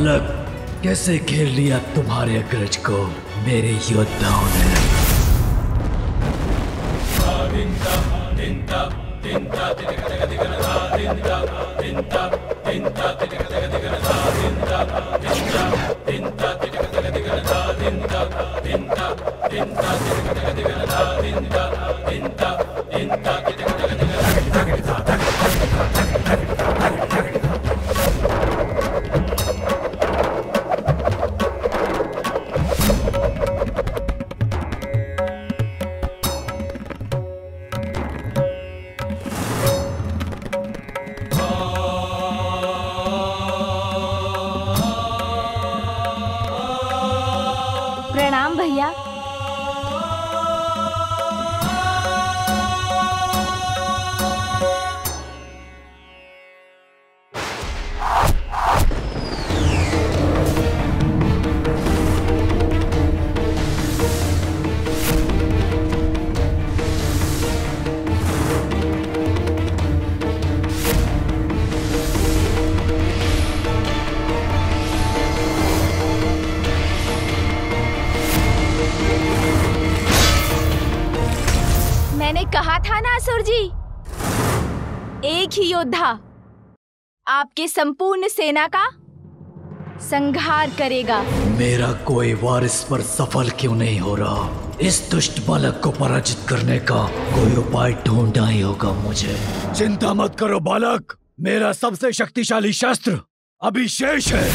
बालक, कैसे खेल लिया तुम्हारे अग्रज को मेरे योद्धाओं ने। प्रणाम भैया। मैंने कहा था ना असुर जी, एक ही योद्धा आपके संपूर्ण सेना का संहार करेगा। मेरा कोई वारिस पर सफल क्यों नहीं हो रहा? इस दुष्ट बालक को पराजित करने का कोई उपाय ढूंढना ही होगा मुझे। चिंता मत करो बालक, मेरा सबसे शक्तिशाली शस्त्र अभी शेष है।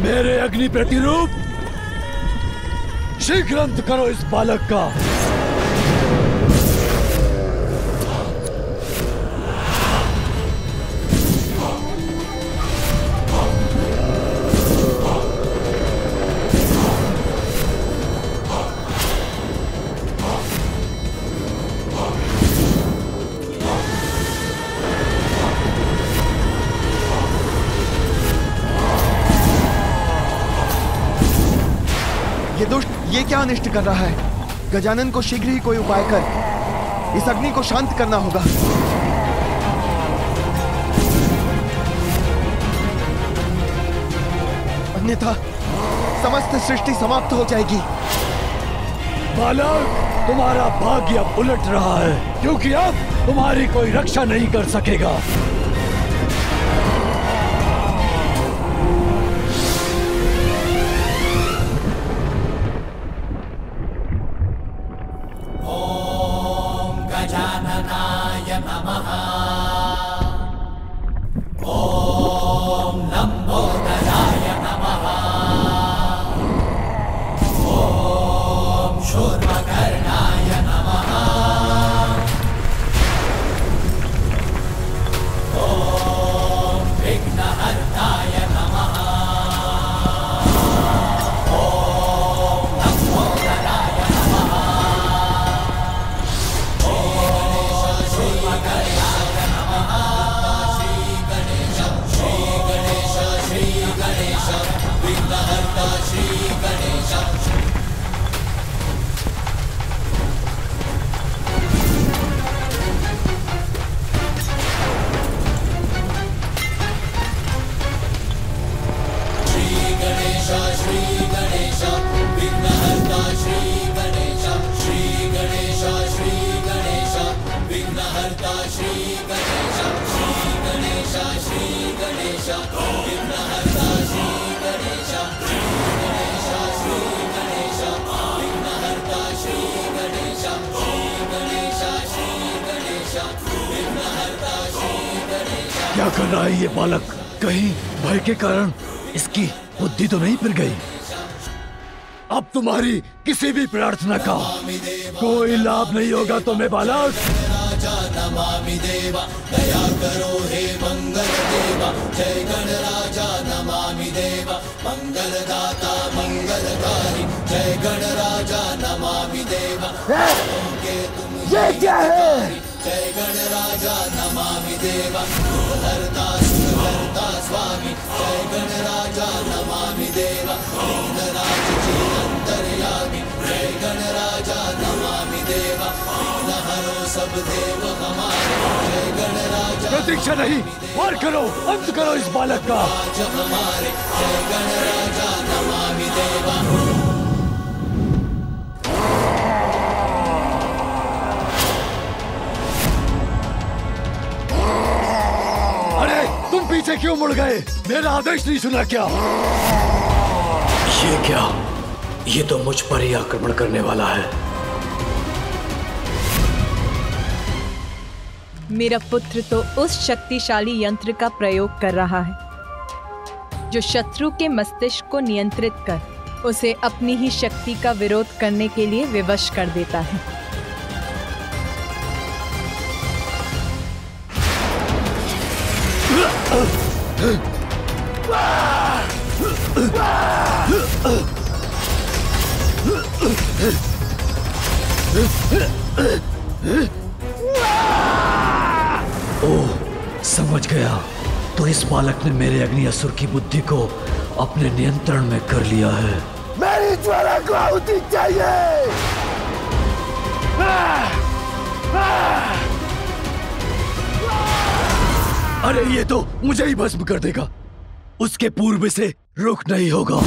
मेरे अग्नि प्रतिरूप, शीघ्र अंत करो इस बालक का। ये दुष्ट ये क्या अनिष्ट कर रहा है? गजानन को शीघ्र ही कोई उपाय कर इस अग्नि को शांत करना होगा। अन्यथा समस्त सृष्टि समाप्त हो जाएगी। बालक, तुम्हारा भाग्य अब उलट रहा है, क्योंकि अब तुम्हारी कोई रक्षा नहीं कर सकेगा। क्या कर रहा है ये बालक? कहीं भय के कारण इसकी बुद्धि तो नहीं फिर गई? अब तुम्हारी किसी भी प्रार्थना का कोई लाभ नहीं होगा तुम्हें बालक। राजा नमामि देवा, दया करो हे मंगल देवा। जय गणराजा नमामि देवा, मंगलदाता मंगलकारी। जय गणराजा नमामि देवा, ये क्या है? जय गणराजा नमामि देवा, सुखहर्ता सुखहर्ता स्वामी। जय गणराजा नमामि देवा, विघ्नराज जी अंतर्यामी। जय गणराजा नमामि देवा, विघ्नहरो सब देव हमारे। जय गणराजा प्रतीक्षा नहीं, वार करो, अंत करो इस बालक का। हमारे जय गणराजा नमामि देवा। अरे तुम पीछे क्यों मुड़ गए? मेरा आदेश नहीं सुना क्या? ये क्या? ये तो मुझ पर ही आक्रमण करने वाला है। मेरा पुत्र तो उस शक्तिशाली यंत्र का प्रयोग कर रहा है जो शत्रु के मस्तिष्क को नियंत्रित कर उसे अपनी ही शक्ति का विरोध करने के लिए विवश कर देता है। ओह, समझ गया। तो इस बालक ने मेरे अग्नि असुर की बुद्धि को अपने नियंत्रण में कर लिया है। मेरी ज्वाला को आहुति चाहिए। अरे ये तो मुझे ही भस्म कर देगा। उसके पूर्व से रुक नहीं होगा।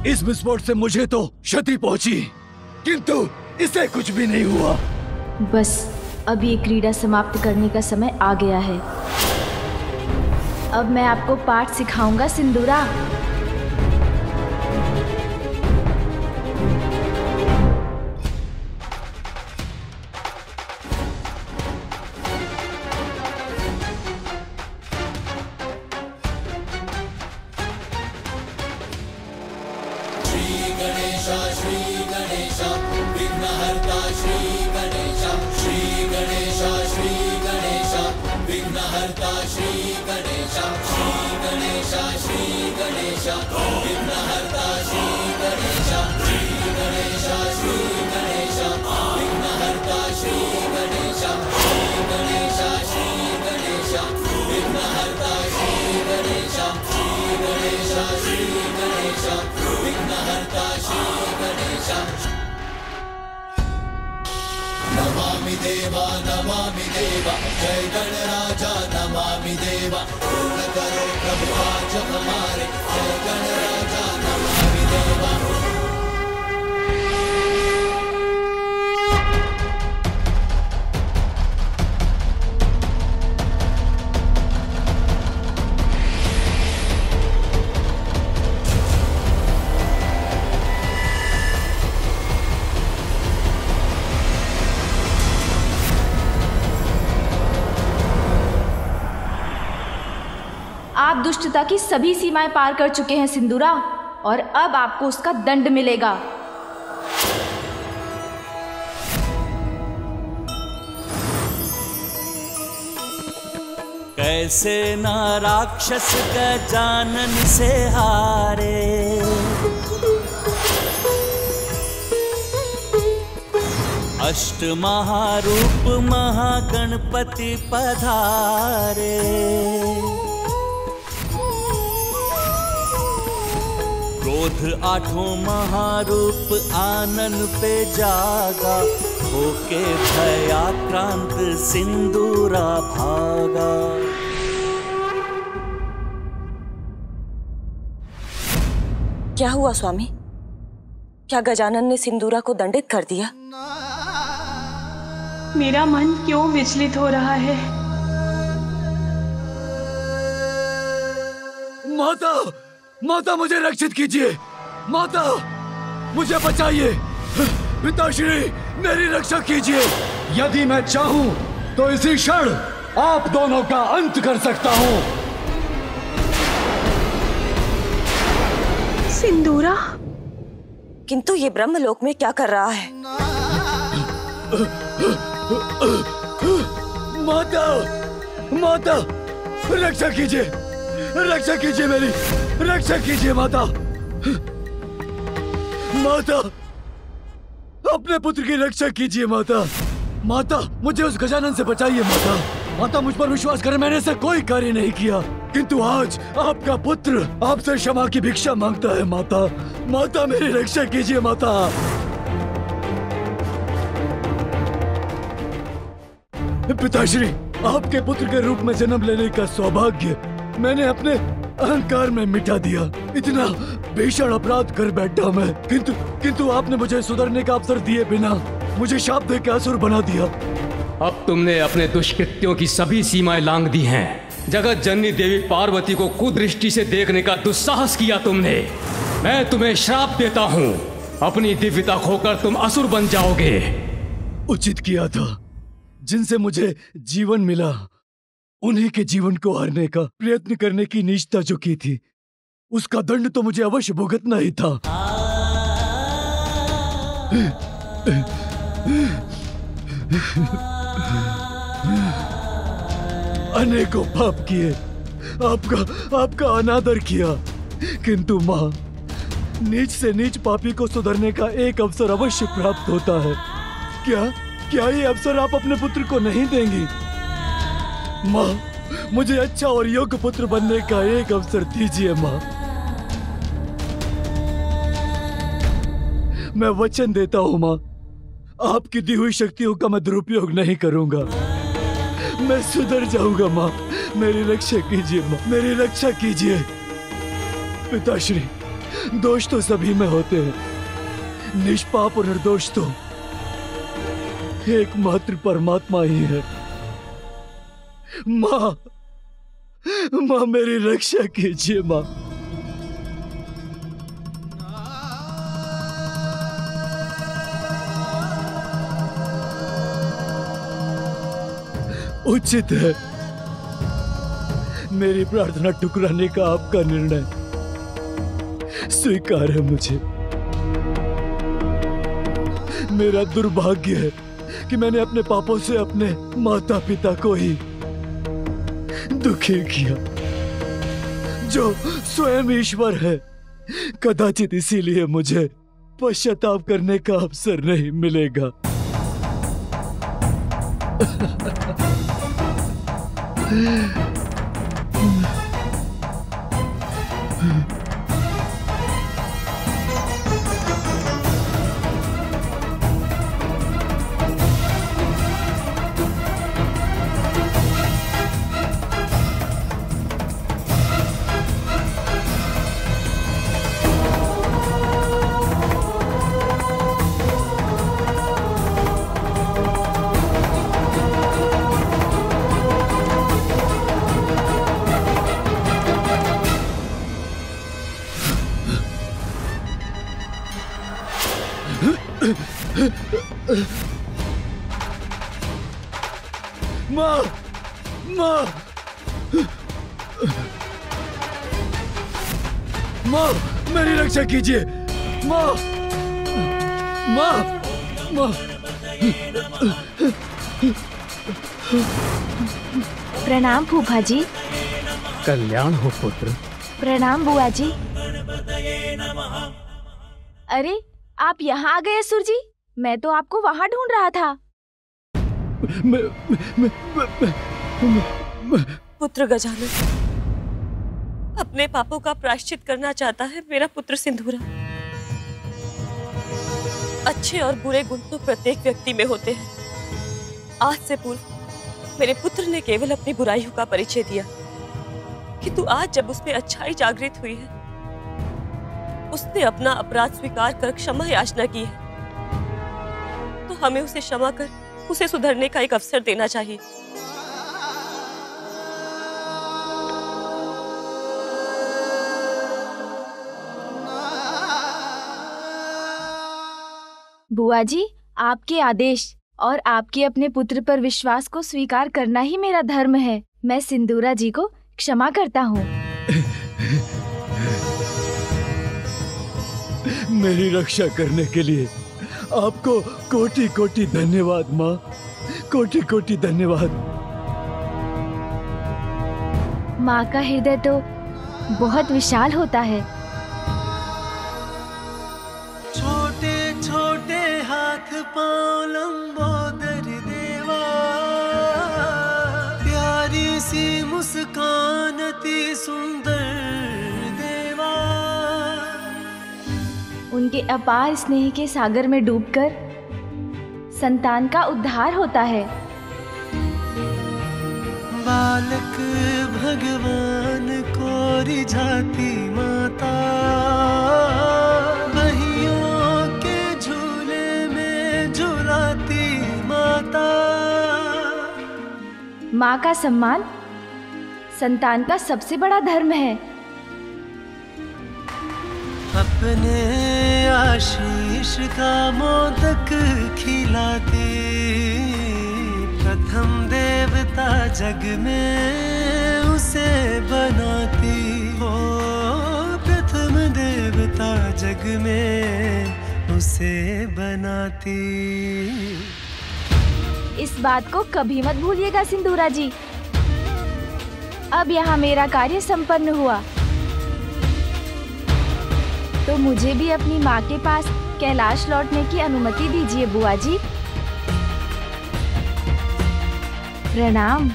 इस विस्फोट से मुझे तो क्षति पहुंची, किंतु इसे कुछ भी नहीं हुआ। बस अब ये क्रीड़ा समाप्त करने का समय आ गया है। अब मैं आपको पाठ सिखाऊंगा सिंदूरा। नमामि देवा नमामि देवा, जय गणराजा नमामि देवा। पूर्ण करो प्रभु आज हमारे, जय गणराजा नमामि देवा। आप दुष्टता की सभी सीमाएं पार कर चुके हैं सिंदूरा, और अब आपको उसका दंड मिलेगा। कैसे ना राक्षस गजानन से हारे। अष्ट महारूप महागणपति पधारे। क्रोध आठों महारूप आनन पे जागा, होके भयाक्रांत सिंदूरा भागा। क्या हुआ स्वामी? क्या गजानन ने सिंदूरा को दंडित कर दिया? मेरा मन क्यों विचलित हो रहा है? माता, माता मुझे रक्षित कीजिए। माता मुझे बचाइए। पिताश्री मेरी रक्षा कीजिए। यदि मैं चाहूं तो इसी क्षण आप दोनों का अंत कर सकता हूं। सिंदूरा, किंतु ये ब्रह्मलोक में क्या कर रहा है? माता, माता रक्षा कीजिए, रक्षा कीजिए, मेरी रक्षा कीजिए माता। माता अपने पुत्र की रक्षा कीजिए माता। माता मुझे उस गजानन से बचाइए माता। माता मुझ पर विश्वास करें, मैंने ऐसा कोई कार्य नहीं किया, किंतु आज आपका पुत्र आपसे क्षमा की भिक्षा मांगता है माता। माता मेरी रक्षा कीजिए माता। पिताश्री, आपके पुत्र के रूप में जन्म लेने का सौभाग्य मैंने अपने अहंकार में मिटा दिया। इतना भीषण अपराध कर बैठा मैं, किंतु आपने मुझे सुधरने का अवसर दिए बिना मुझे शाप दे के असुर बना दिया। अब तुमने अपने दुष्कृत्यों की सभी सीमाएं लांघ दी हैं। जगत जननी देवी पार्वती को कुदृष्टि से देखने का दुस्साहस किया तुमने। मैं तुम्हें श्राप देता हूँ, अपनी दिव्यता खोकर तुम असुर बन जाओगे। उचित किया था। जिनसे मुझे जीवन मिला, उन्हीं के जीवन को हारने का प्रयत्न करने की नीचता जो की थी, उसका दंड तो मुझे अवश्य भुगतना ही था। अनेकों पाप किए, आपका अनादर किया, किंतु माँ, नीच से नीच पापी को सुधरने का एक अवसर अवश्य प्राप्त होता है। क्या ये अवसर आप अपने पुत्र को नहीं देंगी? माँ, मुझे अच्छा और योग्य पुत्र बनने का एक अवसर दीजिए माँ। मैं वचन देता हूँ माँ, आपकी दी हुई शक्तियों का मैं दुरुपयोग नहीं करूंगा। मैं सुधर जाऊंगा माँ। मेरी रक्षा कीजिए माँ, मेरी रक्षा कीजिए। पिताश्री, दोष तो सभी में होते हैं, निष्पाप और निर्दोष तो एकमात्र परमात्मा ही है। माँ, मेरी रक्षा कीजिए माँ। उचित है, मेरी प्रार्थना ठुकराने का आपका निर्णय स्वीकार है मुझे। मेरा दुर्भाग्य है कि मैंने अपने पापों से अपने माता पिता को ही दुखी किया, जो स्वयं ईश्वर है। कदाचित इसीलिए मुझे पश्चाताप करने का अवसर नहीं मिलेगा। माँ, माँ, माँ, मेरी रक्षा कीजिए। माँ, माँ, माँ। प्रणाम फूफा जी। कल्याण हो पुत्र। प्रणाम बुआ जी। अरे आप यहाँ आ गए असुर जी, मैं तो आपको वहाँ ढूंढ रहा था। पुत्र गजानन अपने पापों का प्रायश्चित करना चाहता है मेरा पुत्र सिंदूरा। अच्छे और बुरे गुण तो प्रत्येक व्यक्ति में होते हैं। आज से पूर्व मेरे पुत्र ने केवल अपनी बुराइयों का परिचय दिया, किंतु आज जब उसमें अच्छाई जागृत हुई है, उसने अपना अपराध स्वीकार कर क्षमा याचना की है, तो हमें उसे क्षमा कर उसे सुधरने का एक अवसर देना चाहिए। बुआ जी, आपके आदेश और आपके अपने पुत्र पर विश्वास को स्वीकार करना ही मेरा धर्म है। मैं सिंदूरा जी को क्षमा करता हूँ। मेरी रक्षा करने के लिए आपको कोटि कोटि धन्यवाद माँ, कोटि कोटि धन्यवाद। माँ का हृदय तो बहुत विशाल होता है। छोटे छोटे हाथ पांव लंबोदर देवा, प्यारी सी मुस्कान अति सुंदर देवा। उनके अपार स्नेह के सागर में डूबकर संतान का उद्धार होता है। बालक भगवान को रिझाती माता, बहियों के झूले में झुलाती माता। माँ का सम्मान संतान का सबसे बड़ा धर्म है। अपने आशीष का मोदक खिलाती, प्रथम देवता जग में उसे बनाती हो, प्रथम देवता जग में उसे बनाती। इस बात को कभी मत भूलिएगा सिंदूरा जी। अब यहाँ मेरा कार्य संपन्न हुआ, तो मुझे भी अपनी माँ के पास कैलाश लौटने की अनुमति दीजिए बुआ जी। प्रणाम।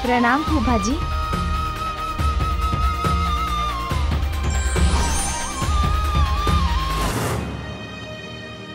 प्रणाम फूफा जी।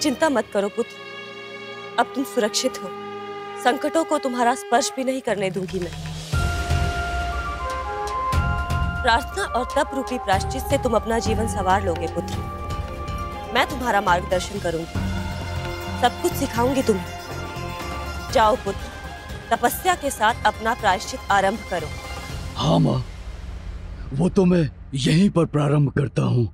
चिंता मत करो पुत्र, अब तुम सुरक्षित हो। संकटों को तुम्हारा स्पर्श भी नहीं करने दूंगी मैं। प्रार्थना और तप रूपी प्रायश्चित से तुम अपना जीवन संवार लोगे पुत्र। मैं तुम्हारा मार्गदर्शन करूंगी, सब कुछ सिखाऊंगी तुम्हें। जाओ पुत्र, तपस्या के साथ अपना प्रायश्चित आरंभ करो। हाँ माँ, वो तो मैं यहीं पर प्रारंभ करता हूँ।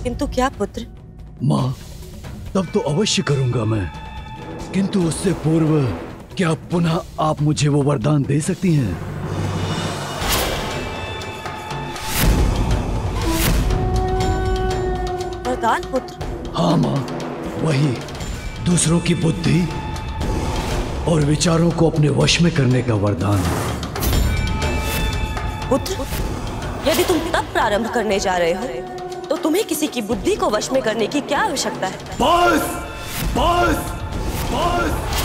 किंतु क्या पुत्र? माँ, तब तो अवश्य करूंगा मैं, किंतु उससे पूर्व क्या पुनः आप मुझे वो वरदान दे सकती हैं? वरदान पुत्र? हाँ माँ, वही दूसरों की बुद्धि और विचारों को अपने वश में करने का वरदान। पुत्र, यदि तुम तब प्रारंभ करने जा रहे हो, तो तुम्हें किसी की बुद्धि को वश में करने की क्या आवश्यकता है? बस, बस, बस।